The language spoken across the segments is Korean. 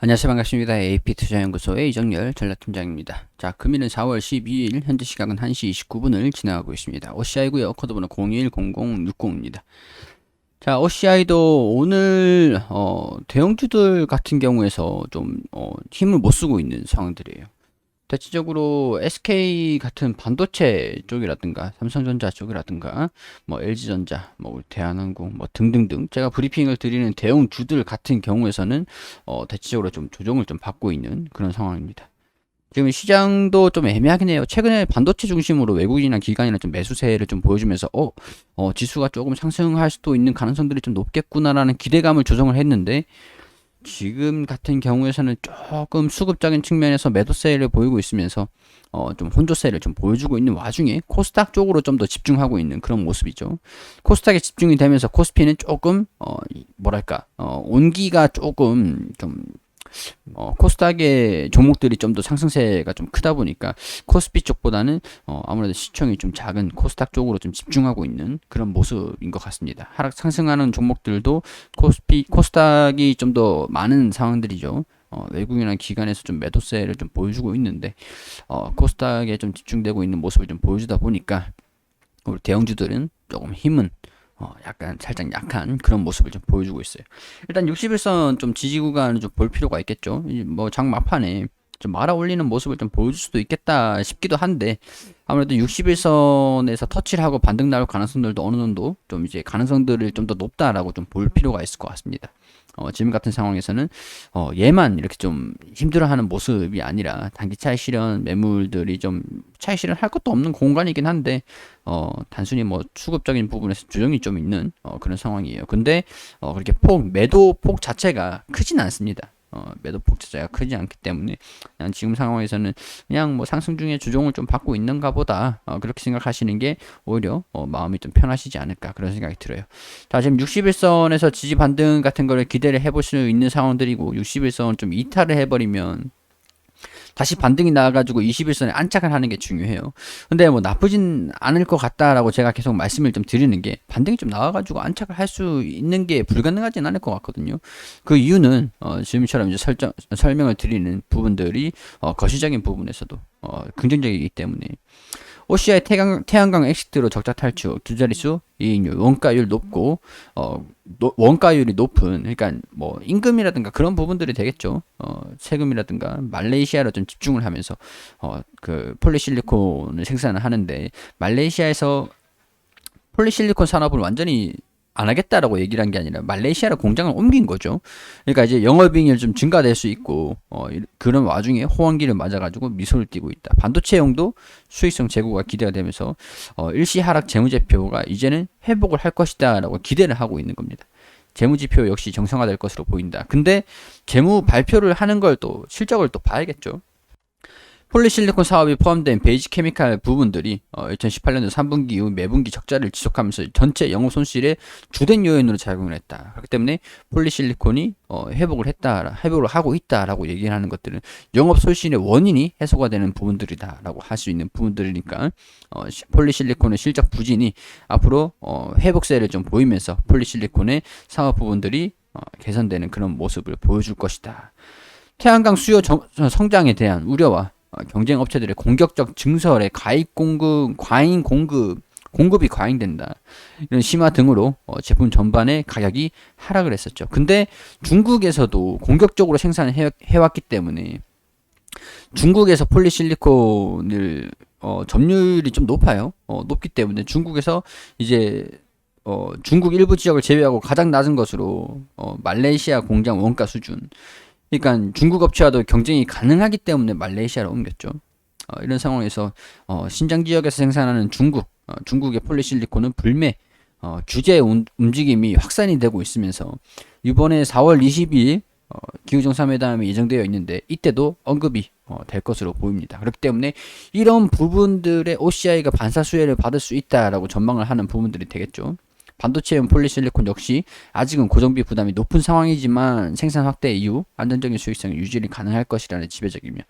안녕하세요. 반갑습니다. AP투자연구소의 이정열 전략팀장입니다. 자, 금일은 4월 12일, 현재 시각은 1시 29분을 지나가고 있습니다. OCI고요. 코드번호 010060입니다. 자, OCI도 오늘 대형주들 같은 경우에서 좀 힘을 못 쓰고 있는 상황들이에요. 대체적으로 SK 같은 반도체 쪽이라든가 삼성전자 쪽이라든가 뭐 LG전자, 뭐 대한항공 뭐 등등등 제가 브리핑을 드리는 대형주들 같은 경우에서는 대체적으로 좀 조정을 좀 받고 있는 그런 상황입니다. 지금 시장도 좀 애매하긴 해요. 최근에 반도체 중심으로 외국인이나 기관이나 좀 매수세를 좀 보여주면서 지수가 조금 상승할 수도 있는 가능성들이 좀 높겠구나라는 기대감을 조성을 했는데, 지금 같은 경우에서는 조금 수급적인 측면에서 매도세를 보이고 있으면서 좀 혼조세를 좀 보여주고 있는 와중에 코스닥 쪽으로 좀 더 집중하고 있는 그런 모습이죠. 코스닥에 집중이 되면서 코스피는 조금 뭐랄까 온기가 조금 좀 코스닥의 종목들이 좀 더 상승세가 좀 크다 보니까 코스피 쪽보다는 아무래도 시총이 좀 작은 코스닥 쪽으로 좀 집중하고 있는 그런 모습인 것 같습니다. 하락 상승하는 종목들도 코스닥이 좀 더 많은 상황들이죠. 외국이나 기관에서 좀 매도세를 좀 보여주고 있는데 코스닥에 좀 집중되고 있는 모습을 좀 보여주다 보니까 우리 대형주들은 조금 힘은 약간 살짝 약한 그런 모습을 좀 보여주고 있어요. 일단 61선 좀 지지 구간을 좀 볼 필요가 있겠죠. 뭐 장 막판에 좀 말아 올리는 모습을 좀 보여줄 수도 있겠다 싶기도 한데, 아무래도 61선에서 터치를 하고 반등 나올 가능성들도 어느 정도 좀 이제 가능성들을 좀 더 높다라고 좀 볼 필요가 있을 것 같습니다. 지금 같은 상황에서는 얘만 이렇게 좀 힘들어하는 모습이 아니라 단기 차익 실현 매물들이 좀 차익 실현 할 것도 없는 공간이긴 한데 단순히 뭐 수급적인 부분에서 조정이 좀 있는 그런 상황이에요. 근데 그렇게 매도 폭 자체가 크진 않습니다. 매도 폭 자체가 크지 않기 때문에 그냥 지금 상황에서는 그냥 뭐 상승 중에 조정을 좀 받고 있는가 보다, 그렇게 생각하시는 게 오히려 마음이 좀 편하시지 않을까 그런 생각이 들어요. 자, 지금 61선에서 지지 반등 같은 거를 기대를 해볼 수 있는 상황들이고, 61선 좀 이탈을 해버리면 다시 반등이 나와가지고 21선에 안착을 하는 게 중요해요. 근데 뭐 나쁘진 않을 것 같다라고 제가 계속 말씀을 좀 드리는 게, 반등이 좀 나와가지고 안착을 할 수 있는 게 불가능하진 않을 것 같거든요. 그 이유는 지금처럼 이제 설명을 드리는 부분들이 거시적인 부분에서도 긍정적이기 때문에 OCI 태양광 엑시트로 적자 탈출, 두 자릿수 이익률, 원가율 높고 원가율이 높은, 그러니까 뭐 임금이라든가 그런 부분들이 되겠죠. 세금이라든가 말레이시아로 좀 집중을 하면서 그 폴리실리콘을 생산을 하는데, 말레이시아에서 폴리실리콘 산업을 완전히 안 하겠다라고 얘기를 한 게 아니라 말레이시아로 공장을 옮긴 거죠. 그러니까 이제 영업이익률 좀 증가될 수 있고 그런 와중에 호황기를 맞아가지고 미소를 띠고 있다. 반도체용도 수익성 제고가 기대가 되면서 일시 하락 재무제표가 이제는 회복을 할 것이다라고 기대를 하고 있는 겁니다. 재무지표 역시 정상화될 것으로 보인다. 근데 재무 발표를 하는 걸 또 실적을 또 봐야겠죠. 폴리실리콘 사업이 포함된 베이직 케미칼 부분들이 2018년도 3분기 이후 매분기 적자를 지속하면서 전체 영업 손실의 주된 요인으로 작용을 했다. 그렇기 때문에 폴리실리콘이 회복을 하고 있다라고 얘기를 하는 것들은 영업 손실의 원인이 해소가 되는 부분들이다라고 할 수 있는 부분들이니까 폴리실리콘의 실적 부진이 앞으로 회복세를 좀 보이면서 폴리실리콘의 사업 부분들이 개선되는 그런 모습을 보여줄 것이다. 태양광 수요 성장에 대한 우려와 경쟁 업체들의 공격적 증설에 공급이 과잉된다, 이런 심화 등으로 제품 전반의 가격이 하락을 했었죠. 근데 중국에서도 공격적으로 생산을 해왔기 때문에 중국에서 폴리실리콘을 점유율이 좀 높아요. 높기 때문에 중국에서 이제 중국 일부 지역을 제외하고 가장 낮은 것으로 말레이시아 공장 원가 수준, 그러니까 중국 업체와도 경쟁이 가능하기 때문에 말레이시아로 옮겼죠. 이런 상황에서 신장 지역에서 생산하는 중국의 폴리실리콘은 불매 규제 움직임이 확산이 되고 있으면서 이번에 4월 22일 기후정상회담이 예정되어 있는데 이때도 언급이 될 것으로 보입니다. 그렇기 때문에 이런 부분들의 OCI가 반사 수혜를 받을 수 있다라고 전망을 하는 부분들이 되겠죠. 반도체용 폴리실리콘 역시 아직은 고정비 부담이 높은 상황이지만 생산 확대 이후 안정적인 수익성이 유지를 가능할 것이라는 지배적이며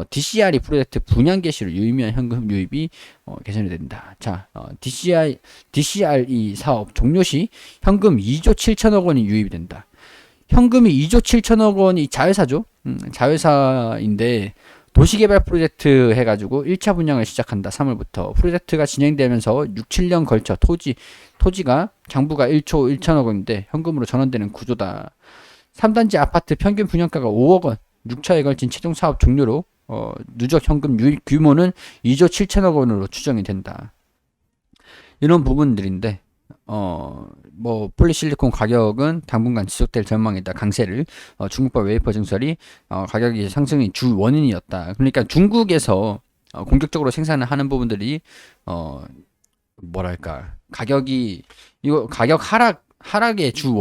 DCR이 프로젝트 분양 개시로 유의미한 현금 유입이 개선이 된다. 자, DCRE 사업 종료 시 현금 2조 7천억 원이 유입이 된다. 현금이 2조 7천억 원이 자회사죠. 자회사인데 도시개발 프로젝트 해가지고 1차 분양을 시작한다. 3월부터 프로젝트가 진행되면서 6, 7년 걸쳐 토지가 장부가 1조 1천억 원인데 현금으로 전환되는 구조다. 3단지 아파트 평균 분양가가 5억 원. 6차에 걸친 최종 사업 종료로 누적 현금 유입 규모는 2조 7천억 원으로 추정이 된다. 이런 부분들인데 뭐 폴리실리콘 가격은 당분간 지속될 전망이다. 강세를 중국발 웨이퍼 증설이 가격이 상승이 주 원인이었다. 그러니까 중국에서 공격적으로 생산을 하는 부분들이 뭐랄까 가격이 이거 가격 하락의 주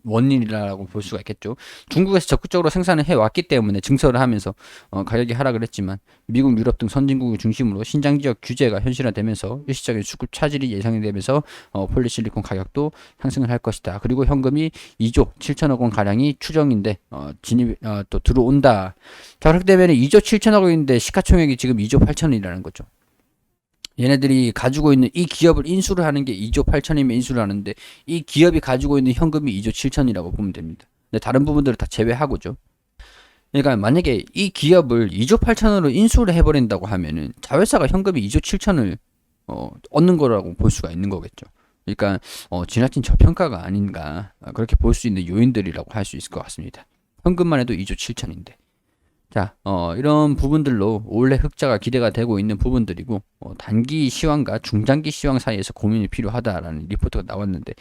원인이라고 볼 수가 있겠죠. 중국에서 적극적으로 생산을 해왔기 때문에 증설을 하면서 가격이 하락을 했지만 미국, 유럽 등 선진국을 중심으로 신장 지역 규제가 현실화되면서 일시적인 수급 차질이 예상이 되면서 폴리실리콘 가격도 상승을 할 것이다. 그리고 현금이 2조 7천억 원 가량이 추정인데 진입 또 들어온다. 자, 그렇게 되면 2조 7천억 원인데 시가총액이 지금 2조 8천이라는 거죠. 얘네들이 가지고 있는 이 기업을 인수를 하는 게 2조 8천이면 인수를 하는데 이 기업이 가지고 있는 현금이 2조 7천이라고 보면 됩니다. 근데 다른 부분들을 다 제외하고죠. 그러니까 만약에 이 기업을 2조 8천으로 인수를 해버린다고 하면은 자회사가 현금이 2조 7천을 얻는 거라고 볼 수가 있는 거겠죠. 그러니까 지나친 저평가가 아닌가 그렇게 볼 수 있는 요인들이라고 할 수 있을 것 같습니다. 현금만 해도 2조 7천인데. 자, 이런 부분들로 올해 흑자가 기대가 되고 있는 부분들이고, 단기 시황과 중장기 시황 사이에서 고민이 필요하다라는 리포트가 나왔는데,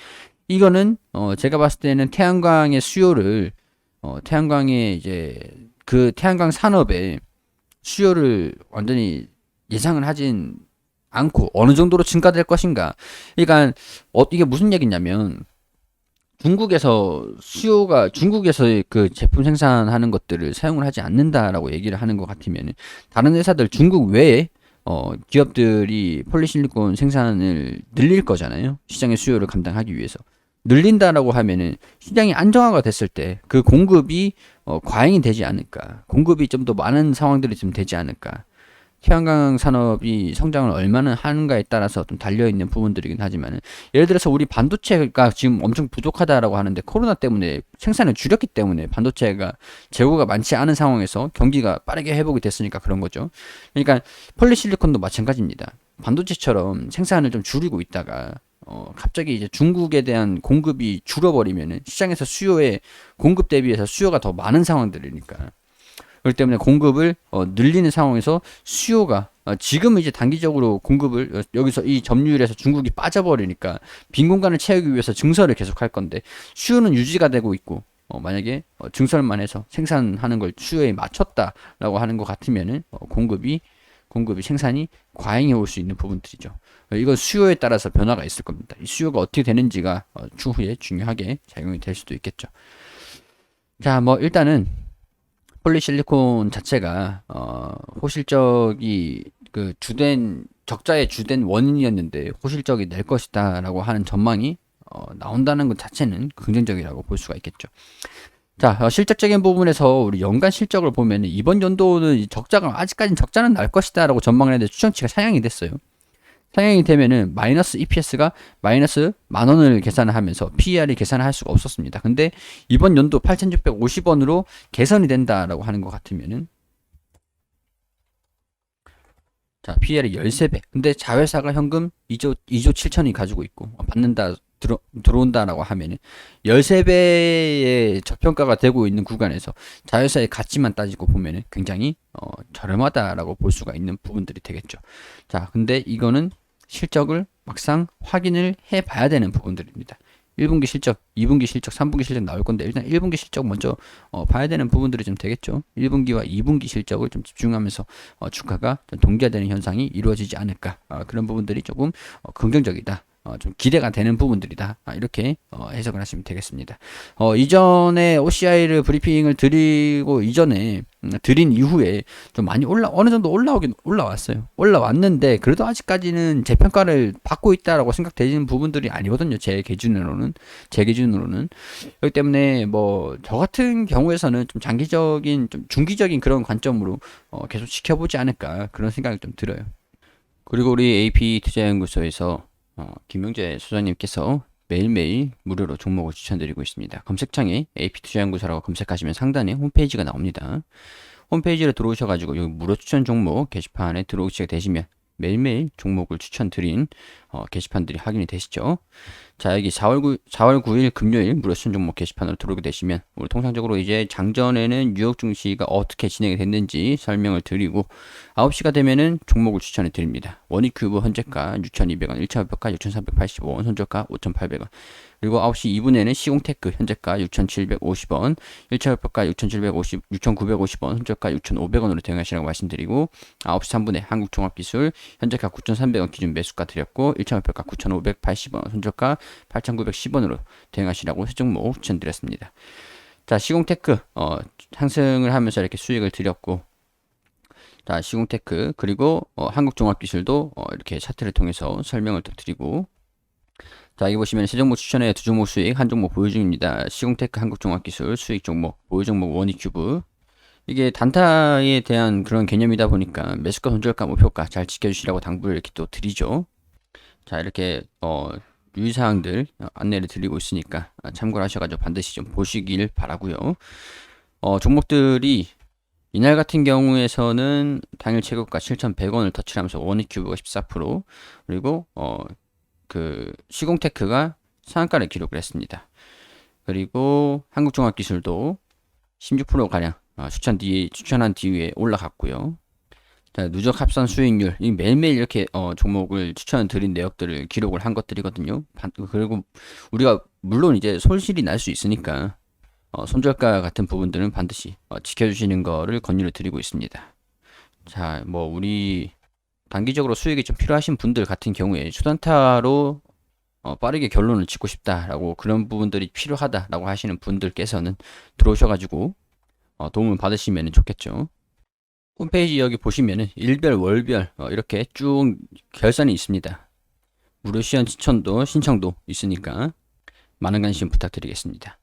이거는, 제가 봤을 때는 태양광의 수요를, 태양광의 이제, 그 태양광 산업의 수요를 완전히 예상을 하진 않고, 어느 정도로 증가될 것인가. 그러니까, 이게 무슨 얘기냐면, 중국에서의 그 제품 생산하는 것들을 사용을 하지 않는다라고 얘기를 하는 것 같으면 다른 회사들 중국 외에 기업들이 폴리실리콘 생산을 늘릴 거잖아요. 시장의 수요를 감당하기 위해서. 늘린다라고 하면은 시장이 안정화가 됐을 때 그 공급이 과잉이 되지 않을까. 공급이 좀 더 많은 상황들이 좀 되지 않을까. 태양광 산업이 성장을 얼마나 하는가에 따라서 좀 달려있는 부분들이긴 하지만 예를 들어서 우리 반도체가 지금 엄청 부족하다라고 하는데 코로나 때문에 생산을 줄였기 때문에 반도체가 재고가 많지 않은 상황에서 경기가 빠르게 회복이 됐으니까 그런 거죠. 그러니까 폴리실리콘도 마찬가지입니다. 반도체처럼 생산을 좀 줄이고 있다가 갑자기 이제 중국에 대한 공급이 줄어버리면은 시장에서 공급 대비해서 수요가 더 많은 상황들이니까 그렇기 때문에 공급을 늘리는 상황에서 수요가 지금 이제 단기적으로 공급을 여기서 이 점유율에서 중국이 빠져버리니까 빈 공간을 채우기 위해서 증설을 계속 할 건데 수요는 유지가 되고 있고 만약에 증설만 해서 생산하는 걸 수요에 맞췄다라고 하는 것 같으면은 공급이 생산이 과잉해 올 수 있는 부분들이죠. 이건 수요에 따라서 변화가 있을 겁니다. 이 수요가 어떻게 되는지가 추후에 중요하게 작용이 될 수도 있겠죠. 자, 뭐 일단은 폴리실리콘 자체가 호실적이 그 적자의 주된 원인이었는데 호실적이 낼 것이다라고 하는 전망이 나온다는 것 자체는 긍정적이라고 볼 수가 있겠죠. 자, 실적적인 부분에서 우리 연간 실적을 보면 이번 연도는 아직까지는 적자는 날 것이다라고 전망을 했는데 추정치가 상향이 됐어요. 상향이 되면은 마이너스 EPS가 마이너스 10,000원을 계산을 하면서 PER이 계산을 할 수가 없었습니다. 근데 이번 연도 8,650원으로 개선이 된다라고 하는 것 같으면은 자, PER이 13배. 근데 자회사가 현금 2조 7천이 가지고 있고 들어온다라고 하면은 13배의 저평가가 되고 있는 구간에서 자회사의 가치만 따지고 보면은 굉장히 저렴하다라고 볼 수가 있는 부분들이 되겠죠. 자, 근데 이거는 실적을 막상 확인을 해 봐야 되는 부분들입니다. 1분기 실적, 2분기 실적, 3분기 실적 나올 건데 일단 1분기 실적 먼저 봐야 되는 부분들이 좀 되겠죠. 1분기와 2분기 실적을 좀 집중하면서 주가가 좀 동기화되는 현상이 이루어지지 않을까. 그런 부분들이 조금 긍정적이다. 좀 기대가 되는 부분들이다. 이렇게 해석을 하시면 되겠습니다. 이전에 OCI를 브리핑을 드린 이후에 좀 많이 어느 정도 올라왔어요. 올라왔는데 그래도 아직까지는 재평가를 받고 있다라고 생각되는 부분들이 아니거든요. 제 기준으로는. 그렇기 때문에 뭐 저 같은 경우에서는 좀 장기적인, 좀 중기적인 그런 관점으로 계속 지켜보지 않을까 그런 생각이 좀 들어요. 그리고 우리 AP 투자연구소에서 김용재 소장님께서 매일매일 무료로 종목을 추천드리고 있습니다. 검색창에 AP투자연구소라고 검색하시면 상단에 홈페이지가 나옵니다. 홈페이지로 들어오셔가지고 여기 무료 추천 종목 게시판에 들어오시게 되시면 매일매일 종목을 추천드린 게시판들이 확인이 되시죠. 자, 여기 4월 9일 금요일 무료 추천 종목 게시판으로 들어오게 되시면 우리 통상적으로 이제 장전에는 뉴욕 증시가 어떻게 진행이 됐는지 설명을 드리고 9시가 되면은 종목을 추천해 드립니다. 원익큐브 현재가 6,200원, 1차 목표가 6,385원, 손절가 5,800원. 그리고 9시 2분에는 시공테크 현재가 6,750원, 1차 목표가 6,950원, 손절가 6,500원으로 대응하시라고 말씀드리고 9시 3분에 한국종합기술 현재가 9,300원 기준 매수가 드렸고 1차 목표가 9,580원, 손절가 8,910원으로 대응하시라고 세 종목 추천드렸습니다. 자, 시공테크 상승을 하면서 이렇게 수익을 드렸고, 자, 시공테크 그리고 한국종합기술도 이렇게 차트를 통해서 설명을 또 드리고, 자, 여기 보시면 세 종목 추천에 두 종목 수익, 한 종목 보유 중입니다. 시공테크, 한국종합기술 수익 종목, 보유 종목 원익큐브. 이게 단타에 대한 그런 개념이다 보니까 매수가, 손절가, 목표가 잘 지켜주시라고 당부를 이렇게 또 드리죠. 자, 이렇게 유의사항들 안내를 드리고 있으니까 참고를 하셔가지고 반드시 좀 보시길 바라고요. 종목들이 이날 같은 경우에서는 당일 최고가 7,100원을 터치하면서 원익큐브가 14%, 그리고 그 시공테크가 상한가를 기록을 했습니다. 그리고 한국종합기술도 16%가량 추천한 뒤에 올라갔고요. 자, 누적 합산 수익률, 이 매일매일 이렇게 종목을 추천드린 내역들을 기록을 한 것들이거든요. 그리고 우리가 물론 이제 손실이 날 수 있으니까 손절가 같은 부분들은 반드시 지켜주시는 거를 권유를 드리고 있습니다. 자, 뭐 우리 단기적으로 수익이 좀 필요하신 분들 같은 경우에 초단타로 빠르게 결론을 짓고 싶다라고, 그런 부분들이 필요하다라고 하시는 분들께서는 들어오셔가지고 도움을 받으시면 좋겠죠. 홈페이지 여기 보시면은 일별, 월별 이렇게 쭉 결산이 있습니다. 무료 시연 신청도 있으니까 많은 관심 부탁드리겠습니다.